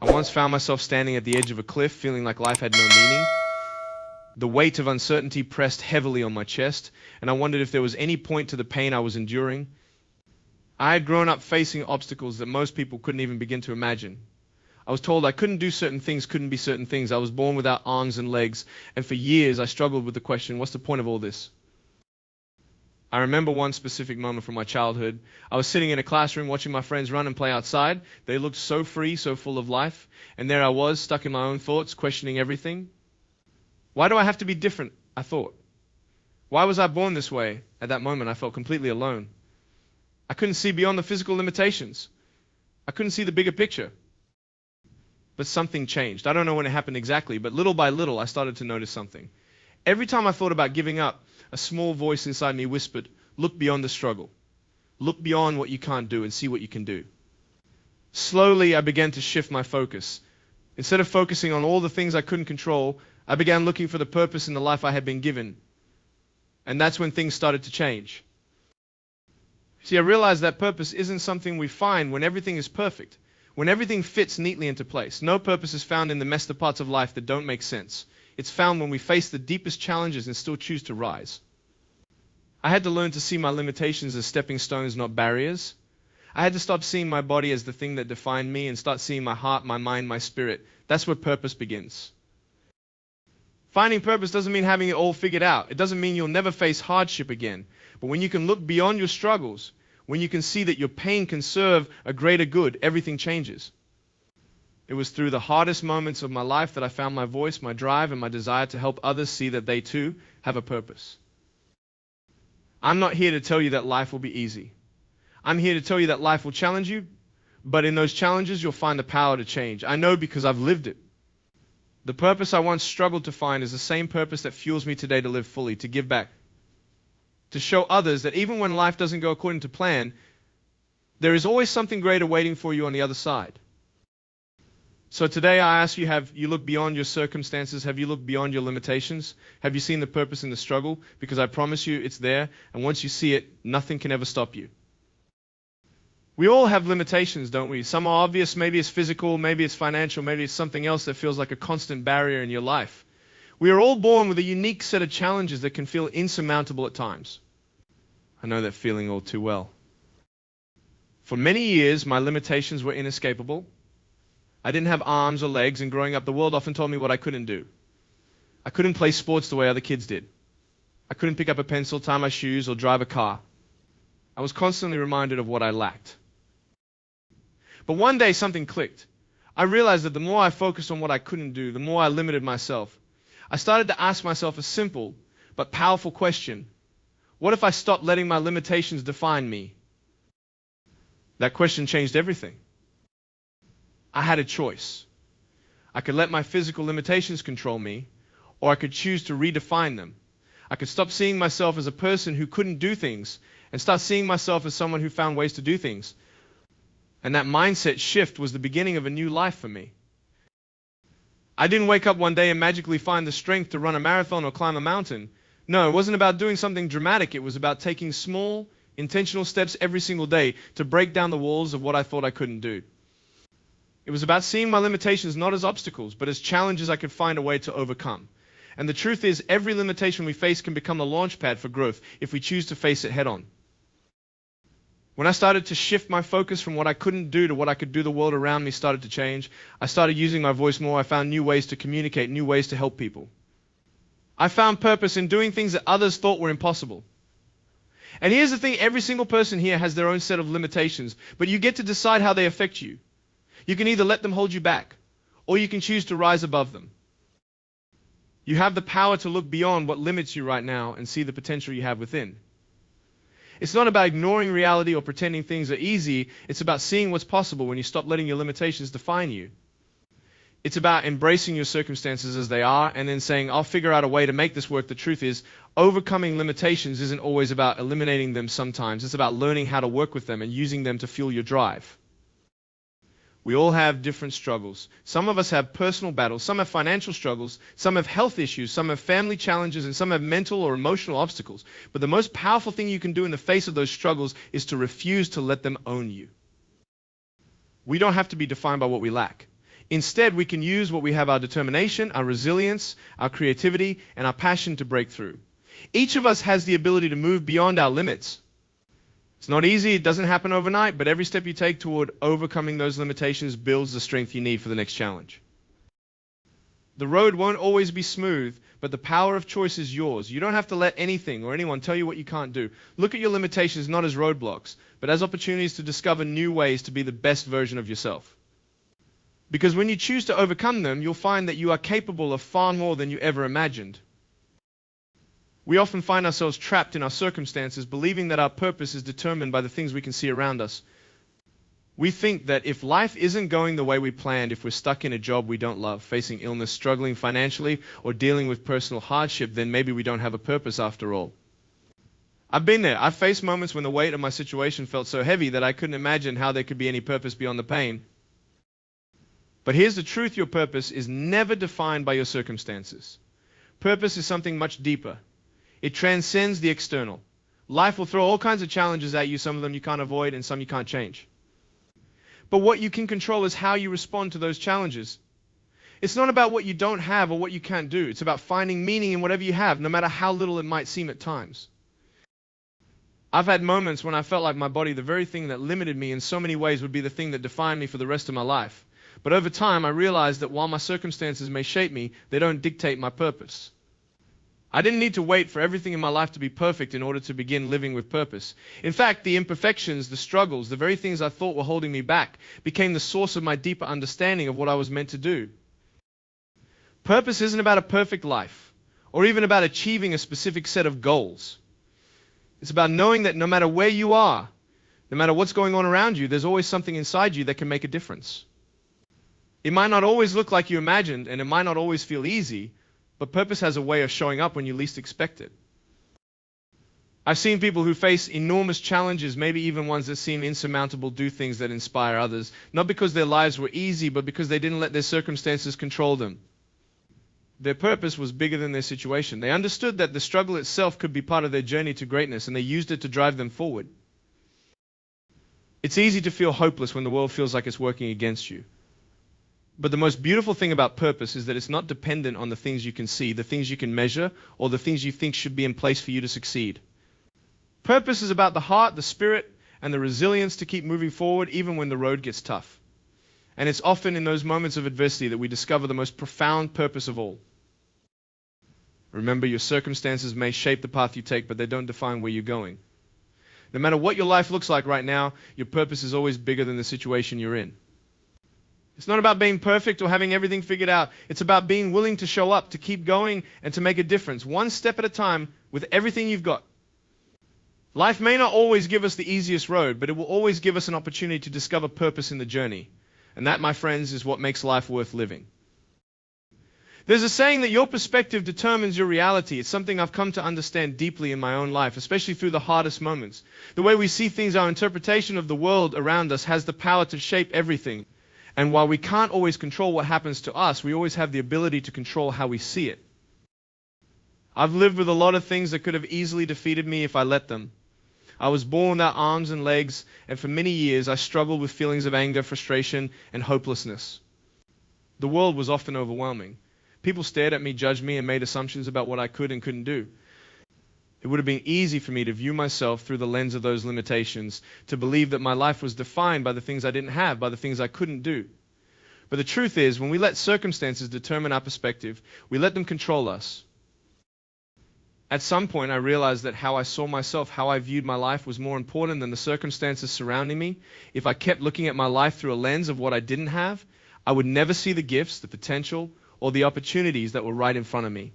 I once found myself standing at the edge of a cliff, feeling like life had no meaning. The weight of uncertainty pressed heavily on my chest, and I wondered if there was any point to the pain I was enduring. I had grown up facing obstacles that most people couldn't even begin to imagine. I was told I couldn't do certain things, couldn't be certain things. I was born without arms and legs, and for years I struggled with the question, what's the point of all this? I remember one specific moment from my childhood. I was sitting in a classroom watching my friends run and play outside. They looked so free, so full of life, and there I was, stuck in my own thoughts, questioning everything. Why do I have to be different? I thought. Why was I born this way? At that moment, I felt completely alone. I couldn't see beyond the physical limitations. I couldn't see the bigger picture. But something changed. I don't know when it happened exactly, but little by little, I started to notice something. Every time I thought about giving up, a small voice inside me whispered, look beyond the struggle. Look beyond what you can't do and see what you can do. Slowly, I began to shift my focus. Instead of focusing on all the things I couldn't control, I began looking for the purpose in the life I had been given. And that's when things started to change. See, I realized that purpose isn't something we find when everything is perfect. When everything fits neatly into place. No purpose is found in the messed up parts of life that don't make sense. It's found when we face the deepest challenges and still choose to rise. I had to learn to see my limitations as stepping stones, not barriers. I had to stop seeing my body as the thing that defined me and start seeing my heart, my mind, my spirit. That's where purpose begins. Finding purpose doesn't mean having it all figured out. It doesn't mean you'll never face hardship again. But when you can look beyond your struggles, when you can see that your pain can serve a greater good, everything changes. It was through the hardest moments of my life that I found my voice, my drive, and my desire to help others see that they too have a purpose. I'm not here to tell you that life will be easy. I'm here to tell you that life will challenge you, but in those challenges you'll find the power to change. I know because I've lived it. The purpose I once struggled to find is the same purpose that fuels me today to live fully, to give back. To show others that even when life doesn't go according to plan, there is always something greater waiting for you on the other side. So today I ask you, have you looked beyond your circumstances? Have you looked beyond your limitations? Have you seen the purpose in the struggle? Because I promise you it's there, and once you see it, nothing can ever stop you. We all have limitations, don't we? Some are obvious, maybe it's physical, maybe it's financial, maybe it's something else that feels like a constant barrier in your life. We are all born with a unique set of challenges that can feel insurmountable at times. I know that feeling all too well. For many years, my limitations were inescapable. I didn't have arms or legs, and growing up, the world often told me what I couldn't do. I couldn't play sports the way other kids did. I couldn't pick up a pencil, tie my shoes, or drive a car. I was constantly reminded of what I lacked. But one day, something clicked. I realized that the more I focused on what I couldn't do, the more I limited myself. I started to ask myself a simple but powerful question. What if I stopped letting my limitations define me? That question changed everything. I had a choice. I could let my physical limitations control me, or I could choose to redefine them. I could stop seeing myself as a person who couldn't do things and start seeing myself as someone who found ways to do things. And that mindset shift was the beginning of a new life for me. I didn't wake up one day and magically find the strength to run a marathon or climb a mountain. No, it wasn't about doing something dramatic. It was about taking small, intentional steps every single day to break down the walls of what I thought I couldn't do. It was about seeing my limitations not as obstacles, but as challenges I could find a way to overcome. And the truth is, every limitation we face can become a launch pad for growth if we choose to face it head on. When I started to shift my focus from what I couldn't do to what I could do, the world around me started to change. I started using my voice more. I found new ways to communicate, new ways to help people. I found purpose in doing things that others thought were impossible. And here's the thing, every single person here has their own set of limitations, but you get to decide how they affect you. You can either let them hold you back, or you can choose to rise above them. You have the power to look beyond what limits you right now and see the potential you have within. It's not about ignoring reality or pretending things are easy. It's about seeing what's possible when you stop letting your limitations define you. It's about embracing your circumstances as they are and then saying, I'll figure out a way to make this work. The truth is, overcoming limitations isn't always about eliminating them sometimes. It's about learning how to work with them and using them to fuel your drive. We all have different struggles. Some of us have personal battles, some have financial struggles, some have health issues, some have family challenges, and some have mental or emotional obstacles. But the most powerful thing you can do in the face of those struggles is to refuse to let them own you. We don't have to be defined by what we lack. Instead, we can use what we have: our determination, our resilience, our creativity, and our passion to break through. Each of us has the ability to move beyond our limits. It's not easy, it doesn't happen overnight, but every step you take toward overcoming those limitations builds the strength you need for the next challenge. The road won't always be smooth, but the power of choice is yours. You don't have to let anything or anyone tell you what you can't do. Look at your limitations not as roadblocks, but as opportunities to discover new ways to be the best version of yourself. Because when you choose to overcome them, you'll find that you are capable of far more than you ever imagined. We often find ourselves trapped in our circumstances, believing that our purpose is determined by the things we can see around us. We think that if life isn't going the way we planned, if we're stuck in a job we don't love, facing illness, struggling financially, or dealing with personal hardship, then maybe we don't have a purpose after all. I've been there. I've faced moments when the weight of my situation felt so heavy that I couldn't imagine how there could be any purpose beyond the pain. But here's the truth: your purpose is never defined by your circumstances. Purpose is something much deeper. It transcends the external. Life will throw all kinds of challenges at you, some of them you can't avoid and some you can't change. But what you can control is how you respond to those challenges. It's not about what you don't have or what you can't do. It's about finding meaning in whatever you have, no matter how little it might seem at times. I've had moments when I felt like my body, the very thing that limited me in so many ways, would be the thing that defined me for the rest of my life. But over time, I realized that while my circumstances may shape me, they don't dictate my purpose. I didn't need to wait for everything in my life to be perfect in order to begin living with purpose. In fact, the imperfections, the struggles, the very things I thought were holding me back, became the source of my deeper understanding of what I was meant to do. Purpose isn't about a perfect life, or even about achieving a specific set of goals. It's about knowing that no matter where you are, no matter what's going on around you, there's always something inside you that can make a difference. It might not always look like you imagined, and it might not always feel easy, but purpose has a way of showing up when you least expect it. I've seen people who face enormous challenges, maybe even ones that seem insurmountable, do things that inspire others, not because their lives were easy, but because they didn't let their circumstances control them. Their purpose was bigger than their situation. They understood that the struggle itself could be part of their journey to greatness, and they used it to drive them forward. It's easy to feel hopeless when the world feels like it's working against you. But the most beautiful thing about purpose is that it's not dependent on the things you can see, the things you can measure, or the things you think should be in place for you to succeed. Purpose is about the heart, the spirit, and the resilience to keep moving forward even when the road gets tough. And it's often in those moments of adversity that we discover the most profound purpose of all. Remember, your circumstances may shape the path you take, but they don't define where you're going. No matter what your life looks like right now, your purpose is always bigger than the situation you're in. It's not about being perfect or having everything figured out. It's about being willing to show up, to keep going, and to make a difference, one step at a time, with everything you've got. Life may not always give us the easiest road, but it will always give us an opportunity to discover purpose in the journey. And that, my friends, is what makes life worth living. There's a saying that your perspective determines your reality. It's something I've come to understand deeply in my own life, especially through the hardest moments. The way we see things, our interpretation of the world around us, has the power to shape everything. And while we can't always control what happens to us, we always have the ability to control how we see it. I've lived with a lot of things that could have easily defeated me if I let them. I was born without arms and legs, and for many years I struggled with feelings of anger, frustration, and hopelessness. The world was often overwhelming. People stared at me, judged me, and made assumptions about what I could and couldn't do. It would have been easy for me to view myself through the lens of those limitations, to believe that my life was defined by the things I didn't have, by the things I couldn't do. But the truth is, when we let circumstances determine our perspective, we let them control us. At some point, I realized that how I saw myself, how I viewed my life, was more important than the circumstances surrounding me. If I kept looking at my life through a lens of what I didn't have, I would never see the gifts, the potential, or the opportunities that were right in front of me.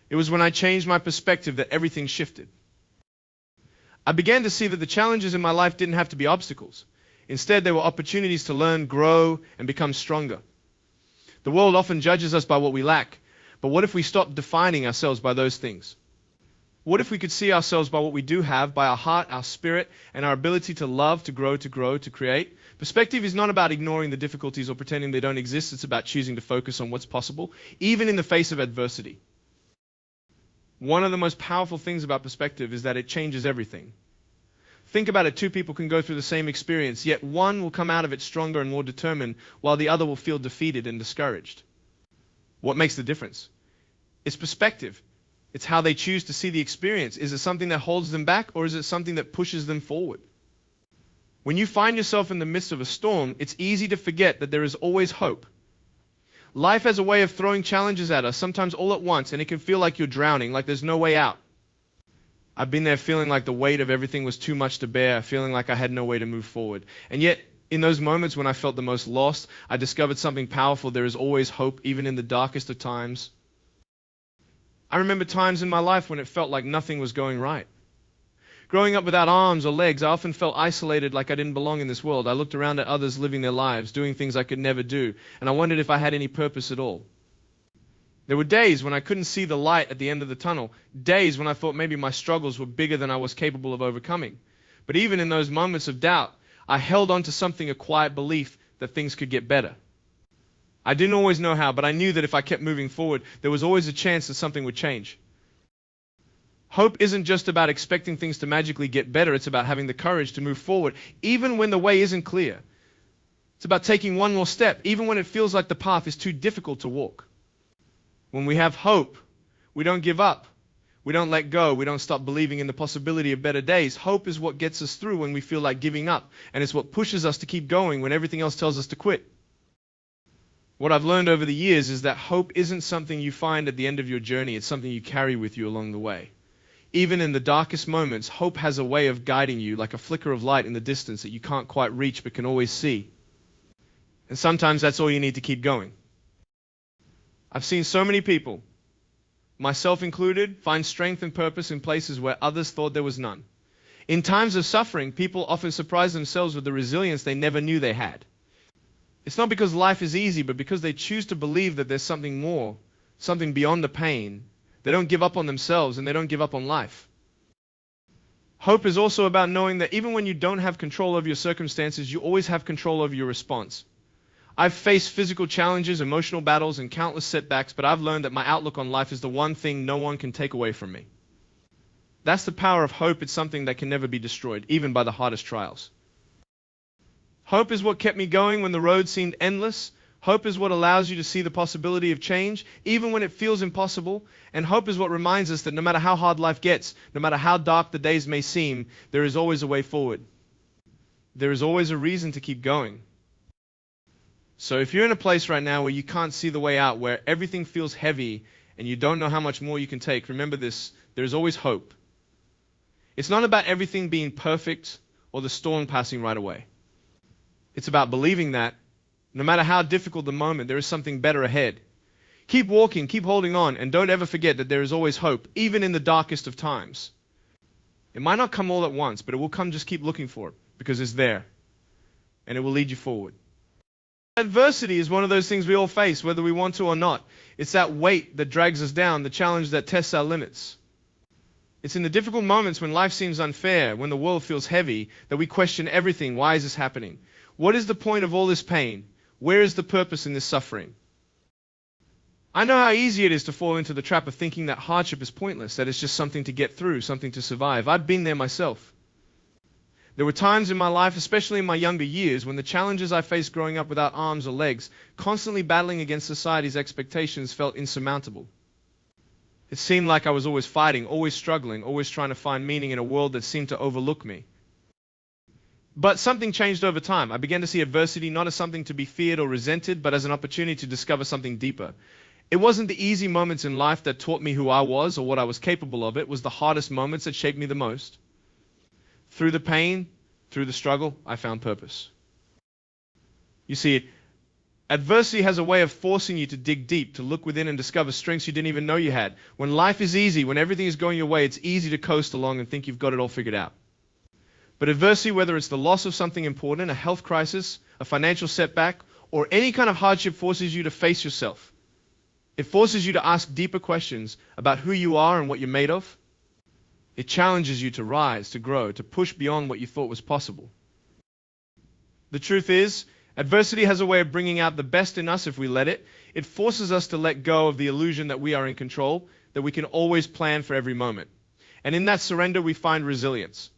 It was when I changed my perspective that everything shifted. I began to see that the challenges in my life didn't have to be obstacles. Instead, they were opportunities to learn, grow, and become stronger. The world often judges us by what we lack, but what if we stopped defining ourselves by those things? What if we could see ourselves by what we do have, by our heart, our spirit, and our ability to love, to grow, to create? Perspective is not about ignoring the difficulties or pretending they don't exist. It's about choosing to focus on what's possible, even in the face of adversity. One of the most powerful things about perspective is that it changes everything. Think about it, two people can go through the same experience, yet one will come out of it stronger and more determined, while the other will feel defeated and discouraged. What makes the difference? It's perspective. It's how they choose to see the experience. Is it something that holds them back, or is it something that pushes them forward? When you find yourself in the midst of a storm, it's easy to forget that there is always hope. Life has a way of throwing challenges at us, sometimes all at once, and it can feel like you're drowning, like there's no way out. I've been there feeling like the weight of everything was too much to bear, feeling like I had no way to move forward. And yet, in those moments when I felt the most lost, I discovered something powerful. There is always hope, even in the darkest of times. I remember times in my life when it felt like nothing was going right. Growing up without arms or legs, I often felt isolated, like I didn't belong in this world. I looked around at others living their lives, doing things I could never do, and I wondered if I had any purpose at all. There were days when I couldn't see the light at the end of the tunnel, days when I thought maybe my struggles were bigger than I was capable of overcoming. But even in those moments of doubt, I held on to something, a quiet belief that things could get better. I didn't always know how, but I knew that if I kept moving forward, there was always a chance that something would change. Hope isn't just about expecting things to magically get better, it's about having the courage to move forward, even when the way isn't clear. It's about taking one more step, even when it feels like the path is too difficult to walk. When we have hope, we don't give up. We don't let go. We don't stop believing in the possibility of better days. Hope is what gets us through when we feel like giving up, and it's what pushes us to keep going when everything else tells us to quit. What I've learned over the years is that hope isn't something you find at the end of your journey. It's something you carry with you along the way. Even in the darkest moments, hope has a way of guiding you, like a flicker of light in the distance that you can't quite reach but can always see. And sometimes that's all you need to keep going. I've seen so many people, myself included, find strength and purpose in places where others thought there was none. In times of suffering, people often surprise themselves with the resilience they never knew they had. It's not because life is easy, but because they choose to believe that there's something more, something beyond the pain. They don't give up on themselves, and they don't give up on life. Hope is also about knowing that even when you don't have control over your circumstances, you always have control over your response. I've faced physical challenges, emotional battles, and countless setbacks, but I've learned that my outlook on life is the one thing no one can take away from me. That's the power of hope. It's something that can never be destroyed, even by the hardest trials. Hope is what kept me going when the road seemed endless. Hope is what allows you to see the possibility of change, even when it feels impossible. And hope is what reminds us that no matter how hard life gets, no matter how dark the days may seem, there is always a way forward. There is always a reason to keep going. So if you're in a place right now where you can't see the way out, where everything feels heavy and you don't know how much more you can take, remember this, there's always hope. It's not about everything being perfect or the storm passing right away. It's about believing that no matter how difficult the moment, there is something better ahead. Keep walking, keep holding on, and don't ever forget that there is always hope, even in the darkest of times. It might not come all at once, but it will come. Just keep looking for it, because it's there, and it will lead you forward. Adversity is one of those things we all face, whether we want to or not. It's that weight that drags us down, the challenge that tests our limits. It's in the difficult moments when life seems unfair, when the world feels heavy, that we question everything. Why is this happening? What is the point of all this pain? Where is the purpose in this suffering? I know how easy it is to fall into the trap of thinking that hardship is pointless, that it's just something to get through, something to survive. I've been there myself. There were times in my life, especially in my younger years, when the challenges I faced growing up without arms or legs, constantly battling against society's expectations, felt insurmountable. It seemed like I was always fighting, always struggling, always trying to find meaning in a world that seemed to overlook me. But something changed over time. I began to see adversity not as something to be feared or resented, but as an opportunity to discover something deeper. It wasn't the easy moments in life that taught me who I was or what I was capable of. It was the hardest moments that shaped me the most. Through the pain, through the struggle, I found purpose. You see, adversity has a way of forcing you to dig deep, to look within and discover strengths you didn't even know you had. When life is easy, when everything is going your way, it's easy to coast along and think you've got it all figured out. But adversity, whether it's the loss of something important, a health crisis, a financial setback, or any kind of hardship, forces you to face yourself. It forces you to ask deeper questions about who you are and what you're made of. It challenges you to rise, to grow, to push beyond what you thought was possible. The truth is, adversity has a way of bringing out the best in us if we let it. It forces us to let go of the illusion that we are in control, that we can always plan for every moment. And in that surrender, we find resilience.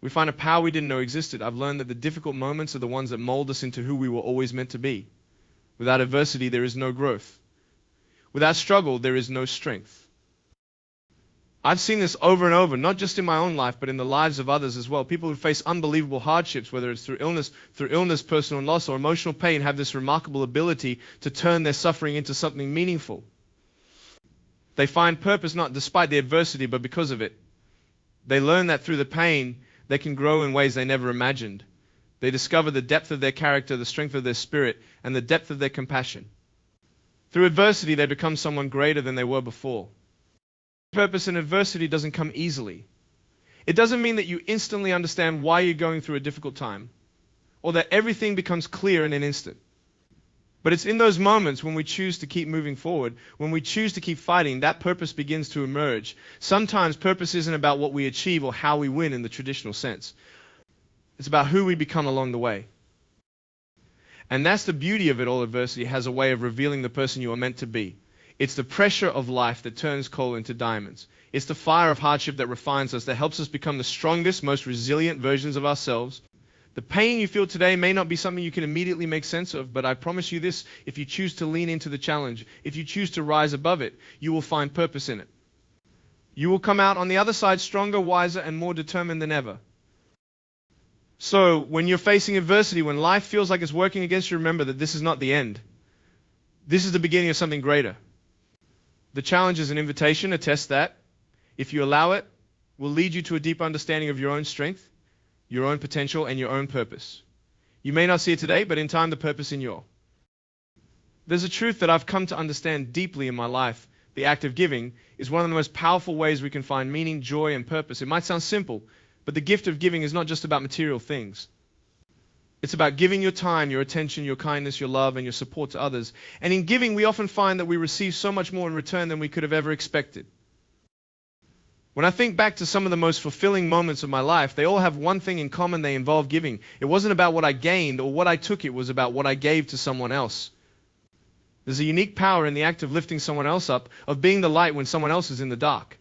We find a power we didn't know existed. I've learned that the difficult moments are the ones that mold us into who we were always meant to be. Without adversity, there is no growth. Without struggle, there is no strength. I've seen this over and over, not just in my own life, but in the lives of others as well. People who face unbelievable hardships, whether it's through illness, personal loss, or emotional pain, have this remarkable ability to turn their suffering into something meaningful. They find purpose not despite the adversity, but because of it. They learn that through the pain, they can grow in ways they never imagined. They discover the depth of their character, the strength of their spirit, and the depth of their compassion. Through adversity, they become someone greater than they were before. Purpose in adversity doesn't come easily. It doesn't mean that you instantly understand why you're going through a difficult time, or that everything becomes clear in an instant. But it's in those moments when we choose to keep moving forward, when we choose to keep fighting, that purpose begins to emerge. Sometimes purpose isn't about what we achieve or how we win in the traditional sense. It's about who we become along the way. And that's the beauty of it all. Adversity has a way of revealing the person you are meant to be. It's the pressure of life that turns coal into diamonds. It's the fire of hardship that refines us, that helps us become the strongest, most resilient versions of ourselves. The pain you feel today may not be something you can immediately make sense of, but I promise you this, if you choose to lean into the challenge, if you choose to rise above it, you will find purpose in it. You will come out on the other side stronger, wiser, and more determined than ever. So, when you're facing adversity, when life feels like it's working against you, remember that this is not the end. This is the beginning of something greater. The challenge is an invitation, a test that, if you allow it, will lead you to a deep understanding of your own strength, your own potential, and your own purpose. You may not see it today, but in time, the purpose in you. There's a truth that I've come to understand deeply in my life. The act of giving is one of the most powerful ways we can find meaning, joy, and purpose. It might sound simple, but the gift of giving is not just about material things. It's about giving your time, your attention, your kindness, your love, and your support to others. And in giving, we often find that we receive so much more in return than we could have ever expected. When I think back to some of the most fulfilling moments of my life, they all have one thing in common: they involve giving. It wasn't about what I gained or what I took, it was about what I gave to someone else. There's a unique power in the act of lifting someone else up, of being the light when someone else is in the dark.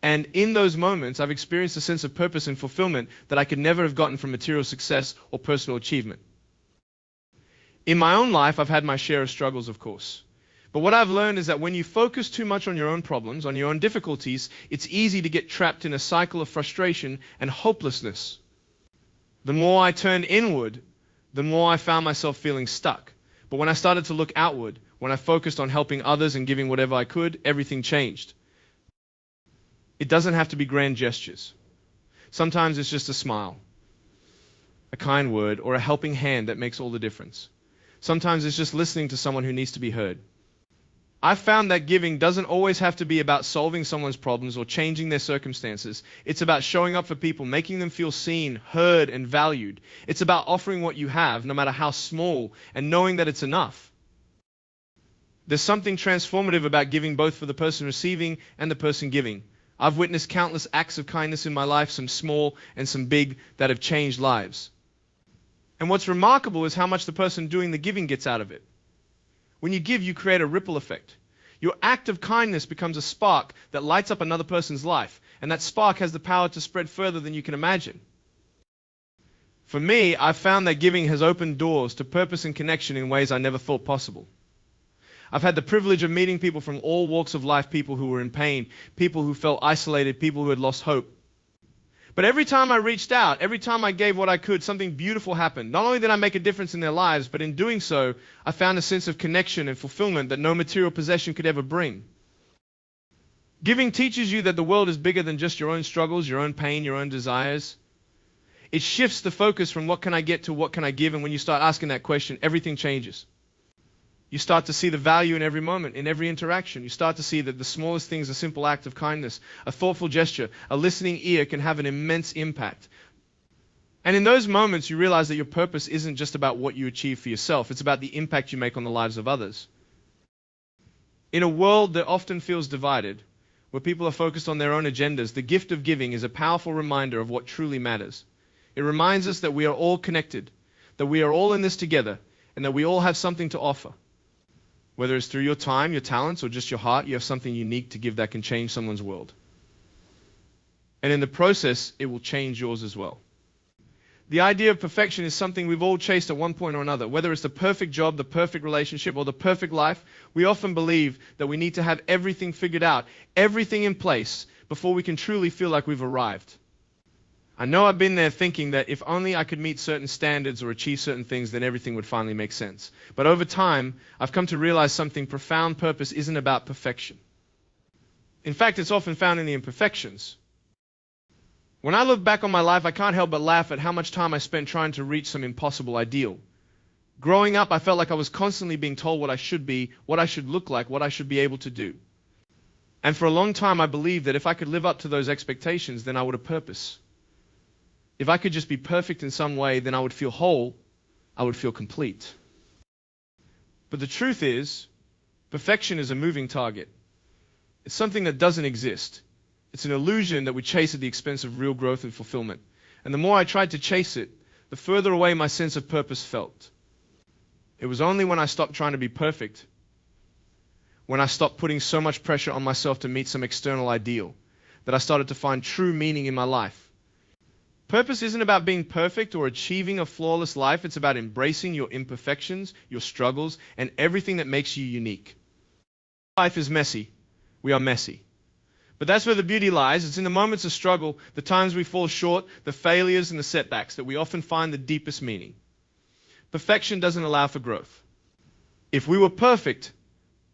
And in those moments, I've experienced a sense of purpose and fulfillment that I could never have gotten from material success or personal achievement. In my own life, I've had my share of struggles, of course. But what I've learned is that when you focus too much on your own problems, on your own difficulties, it's easy to get trapped in a cycle of frustration and hopelessness. The more I turned inward, the more I found myself feeling stuck. But when I started to look outward, when I focused on helping others and giving whatever I could, everything changed. It doesn't have to be grand gestures. Sometimes it's just a smile, a kind word, or a helping hand that makes all the difference. Sometimes it's just listening to someone who needs to be heard. I've found that giving doesn't always have to be about solving someone's problems or changing their circumstances. It's about showing up for people, making them feel seen, heard, and valued. It's about offering what you have, no matter how small, and knowing that it's enough. There's something transformative about giving, both for the person receiving and the person giving. I've witnessed countless acts of kindness in my life, some small and some big, that have changed lives. And what's remarkable is how much the person doing the giving gets out of it. When you give, you create a ripple effect. Your act of kindness becomes a spark that lights up another person's life, and that spark has the power to spread further than you can imagine. For me, I've found that giving has opened doors to purpose and connection in ways I never thought possible. I've had the privilege of meeting people from all walks of life, people who were in pain, people who felt isolated, people who had lost hope. But every time I reached out, every time I gave what I could, something beautiful happened. Not only did I make a difference in their lives, but in doing so, I found a sense of connection and fulfillment that no material possession could ever bring. Giving teaches you that the world is bigger than just your own struggles, your own pain, your own desires. It shifts the focus from what can I get to what can I give, and when you start asking that question, everything changes. You start to see the value in every moment, in every interaction. You start to see that the smallest things, a simple act of kindness, a thoughtful gesture, a listening ear can have an immense impact. And in those moments, you realize that your purpose isn't just about what you achieve for yourself. It's about the impact you make on the lives of others. In a world that often feels divided, where people are focused on their own agendas, the gift of giving is a powerful reminder of what truly matters. It reminds us that we are all connected, that we are all in this together, and that we all have something to offer. Whether it's through your time, your talents, or just your heart, you have something unique to give that can change someone's world. And in the process, it will change yours as well. The idea of perfection is something we've all chased at one point or another. Whether it's the perfect job, the perfect relationship, or the perfect life, we often believe that we need to have everything figured out, everything in place, before we can truly feel like we've arrived. I know I've been there thinking that if only I could meet certain standards or achieve certain things, then everything would finally make sense. But over time, I've come to realize something profound. Purpose isn't about perfection. In fact, it's often found in the imperfections. When I look back on my life, I can't help but laugh at how much time I spent trying to reach some impossible ideal. Growing up, I felt like I was constantly being told what I should be, what I should look like, what I should be able to do. And for a long time, I believed that if I could live up to those expectations, then I would have purpose. If I could just be perfect in some way, then I would feel whole, I would feel complete. But the truth is, perfection is a moving target. It's something that doesn't exist. It's an illusion that we chase at the expense of real growth and fulfillment. And the more I tried to chase it, the further away my sense of purpose felt. It was only when I stopped trying to be perfect, when I stopped putting so much pressure on myself to meet some external ideal, that I started to find true meaning in my life. Purpose isn't about being perfect or achieving a flawless life. It's about embracing your imperfections, your struggles, and everything that makes you unique. Life is messy. We are messy. But that's where the beauty lies. It's in the moments of struggle, the times we fall short, the failures and the setbacks, that we often find the deepest meaning. Perfection doesn't allow for growth. If we were perfect,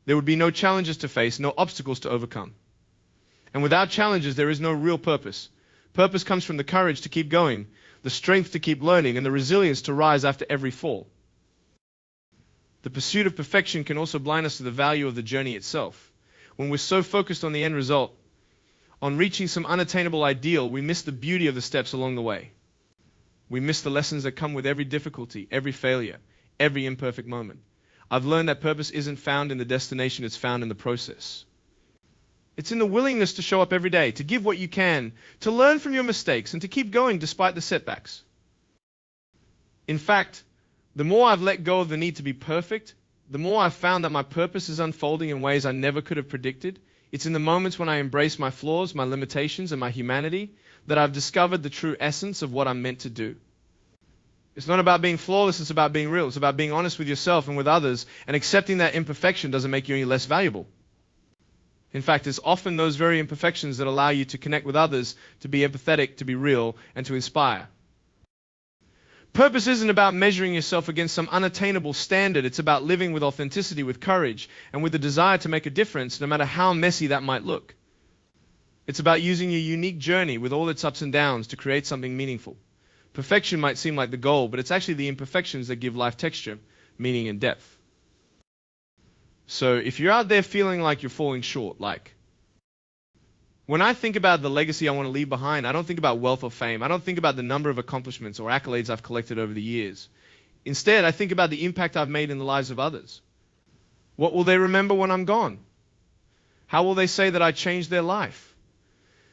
there would be no challenges to face, no obstacles to overcome. And without challenges, there is no real purpose. Purpose comes from the courage to keep going, the strength to keep learning, and the resilience to rise after every fall. The pursuit of perfection can also blind us to the value of the journey itself. When we're so focused on the end result, on reaching some unattainable ideal, we miss the beauty of the steps along the way. We miss the lessons that come with every difficulty, every failure, every imperfect moment. I've learned that purpose isn't found in the destination, it's found in the process. It's in the willingness to show up every day, to give what you can, to learn from your mistakes, and to keep going despite the setbacks. In fact, the more I've let go of the need to be perfect, the more I've found that my purpose is unfolding in ways I never could have predicted. It's in the moments when I embrace my flaws, my limitations, and my humanity that I've discovered the true essence of what I'm meant to do. It's not about being flawless, it's about being real. It's about being honest with yourself and with others, and accepting that imperfection doesn't make you any less valuable. In fact, it's often those very imperfections that allow you to connect with others, to be empathetic, to be real, and to inspire. Purpose isn't about measuring yourself against some unattainable standard. It's about living with authenticity, with courage, and with the desire to make a difference, no matter how messy that might look. It's about using your unique journey with all its ups and downs to create something meaningful. Perfection might seem like the goal, but it's actually the imperfections that give life texture, meaning, and depth. So if you're out there feeling like you're falling short, when I think about the legacy I want to leave behind, I don't think about wealth or fame. I don't think about the number of accomplishments or accolades I've collected over the years. Instead, I think about the impact I've made in the lives of others. What will they remember when I'm gone? How will they say that I changed their life?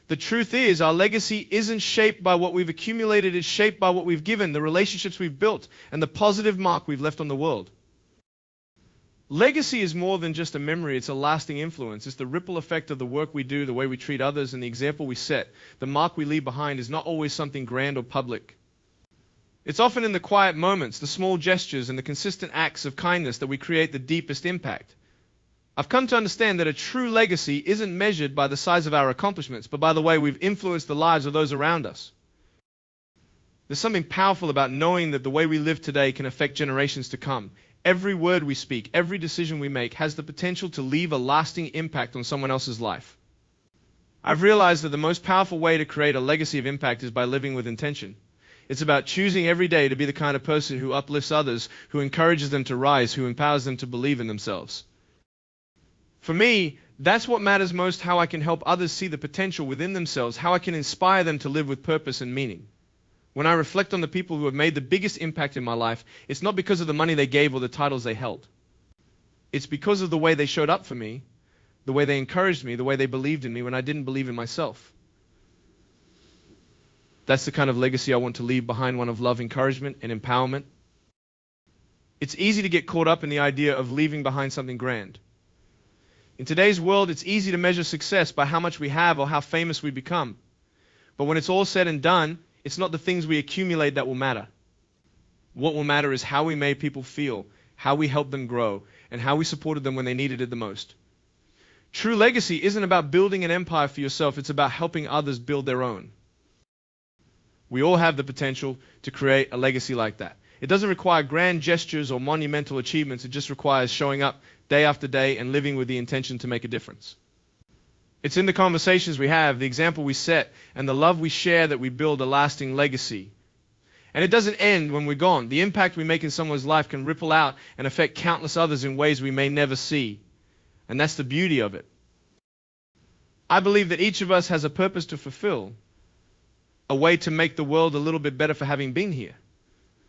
The truth is, our legacy isn't shaped by what we've accumulated. It's shaped by what we've given, the relationships we've built, and the positive mark we've left on the world. Legacy is more than just a memory, it's a lasting influence. It's the ripple effect of the work we do, the way we treat others, and the example we set. The mark we leave behind is not always something grand or public. It's often in the quiet moments, the small gestures, and the consistent acts of kindness that we create the deepest impact. I've come to understand that a true legacy isn't measured by the size of our accomplishments, but by the way we've influenced the lives of those around us. There's something powerful about knowing that the way we live today can affect generations to come. Every word we speak, every decision we make has the potential to leave a lasting impact on someone else's life. I've realized that the most powerful way to create a legacy of impact is by living with intention. It's about choosing every day to be the kind of person who uplifts others, who encourages them to rise, who empowers them to believe in themselves. For me, that's what matters most, how I can help others see the potential within themselves, how I can inspire them to live with purpose and meaning. When I reflect on the people who have made the biggest impact in my life, it's not because of the money they gave or the titles they held. It's because of the way they showed up for me, the way they encouraged me, the way they believed in me when I didn't believe in myself. That's the kind of legacy I want to leave behind, one of love, encouragement, and empowerment. It's easy to get caught up in the idea of leaving behind something grand. In today's world, it's easy to measure success by how much we have or how famous we become. But when it's all said and done, it's not the things we accumulate that will matter. What will matter is how we made people feel, how we helped them grow, and how we supported them when they needed it the most. True legacy isn't about building an empire for yourself, it's about helping others build their own. We all have the potential to create a legacy like that. It doesn't require grand gestures or monumental achievements, it just requires showing up day after day and living with the intention to make a difference. It's in the conversations we have, the example we set, and the love we share that we build a lasting legacy. And it doesn't end when we're gone. The impact we make in someone's life can ripple out and affect countless others in ways we may never see. And that's the beauty of it. I believe that each of us has a purpose to fulfill, a way to make the world a little bit better for having been here.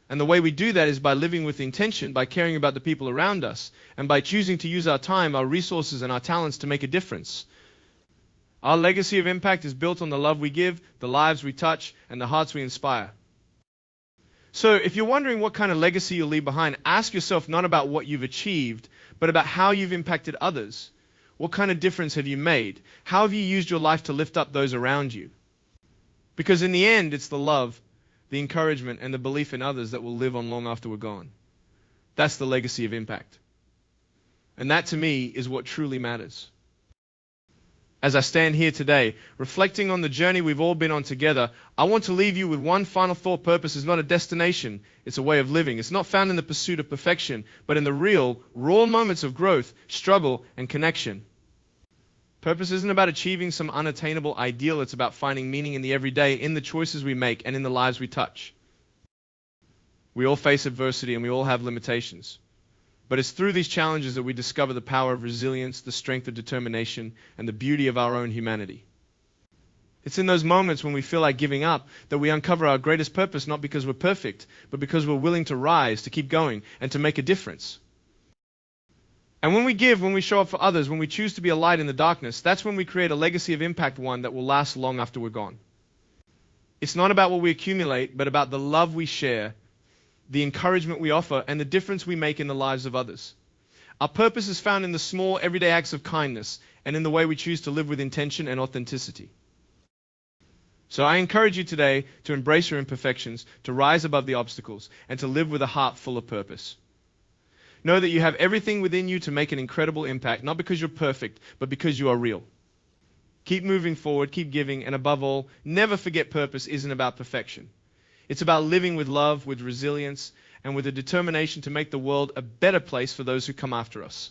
And the way we do that is by living with intention, by caring about the people around us, and by choosing to use our time, our resources, and our talents to make a difference. Our legacy of impact is built on the love we give, the lives we touch, and the hearts we inspire. So if you're wondering what kind of legacy you'll leave behind, ask yourself not about what you've achieved, but about how you've impacted others. What kind of difference have you made? How have you used your life to lift up those around you? Because in the end, it's the love, the encouragement, and the belief in others that will live on long after we're gone. That's the legacy of impact. And that, to me, is what truly matters. As I stand here today, reflecting on the journey we've all been on together, I want to leave you with one final thought. Purpose is not a destination, it's a way of living. It's not found in the pursuit of perfection, but in the real, raw moments of growth, struggle, and connection. Purpose isn't about achieving some unattainable ideal, it's about finding meaning in the everyday, in the choices we make, and in the lives we touch. We all face adversity and we all have limitations. But it's through these challenges that we discover the power of resilience, the strength of determination, and the beauty of our own humanity. It's in those moments when we feel like giving up that we uncover our greatest purpose, not because we're perfect, but because we're willing to rise, to keep going, and to make a difference. And when we give, when we show up for others, when we choose to be a light in the darkness, that's when we create a legacy of impact, one that will last long after we're gone. It's not about what we accumulate, but about the love we share, the encouragement we offer, and the difference we make in the lives of others. Our purpose is found in the small, everyday acts of kindness and in the way we choose to live with intention and authenticity. So I encourage you today to embrace your imperfections, to rise above the obstacles, and to live with a heart full of purpose. Know that you have everything within you to make an incredible impact, not because you're perfect, but because you are real. Keep moving forward, keep giving, and above all, never forget purpose isn't about perfection. It's about living with love, with resilience, and with a determination to make the world a better place for those who come after us.